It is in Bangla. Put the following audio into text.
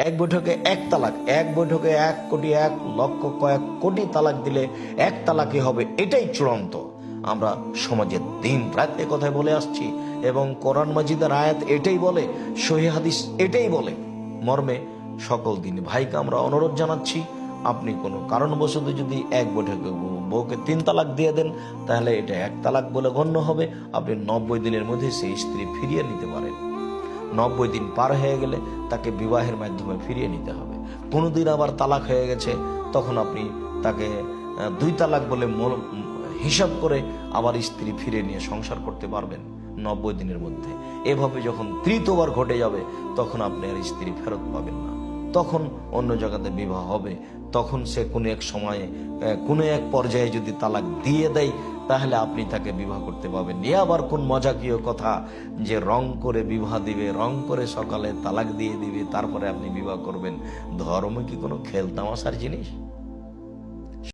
এক বৈঠকে এক তালাক, এক বৈঠকে 1 কোটি 1 লক্ষ কয়েক কোটি তালাক দিলে এক তালাকই হবে, এটাই চূড়ান্ত। আমরা সমাজের দিন রাত এ কথায় বলে আসছি এবং কোরআন মাজিদের আয়াত এটাই বলে, সহিহ হাদিস এটাই বলে। মর্মে সকল দিন ভাইকে আমরা অনুরোধ জানাচ্ছি, আপনি কোনো কারণবশত যদি এক বৈঠকে বউকে 3 তালাক দিয়ে দেন, তাহলে এটা 1 তালাক বলে গণ্য হবে। আপনি 90 দিনের মধ্যে সেই স্ত্রী ফিরিয়ে নিতে পারেন। 90 দিন পার হয়ে গেলে তাকে বিবাহের মাধ্যমে ফিরিয়ে নিতে হবে। কোনোদিন আবার তালাক হয়ে গেছে, তখন আপনি তাকে 2 তালাক বলে হিসাব করে আবার স্ত্রী ফিরিয়ে নিয়ে সংসার করতে পারবেন 90 দিনের মধ্যে। এভাবে যখন 3বার ঘটে যাবে, তখন আপনি আর স্ত্রী ফেরত পাবেন না, তখন অন্য জায়গাতে বিবাহ হবে। তখন সে কোনো এক সময়ে কোনো এক পর্যায়ে যদি তালাক দিয়ে দেয়, তাহলে আপনি তাকে বিবাহ করতে পারবেন। এ আবার কোন মজাকীয় কথা যে রং করে বিবাহ দিবে, রং করে সকালে তালাক দিয়ে দিবে, তারপরে আপনি বিবাহ করবেন। ধর্ম কি কোনো খেল তামাশার জিনিস?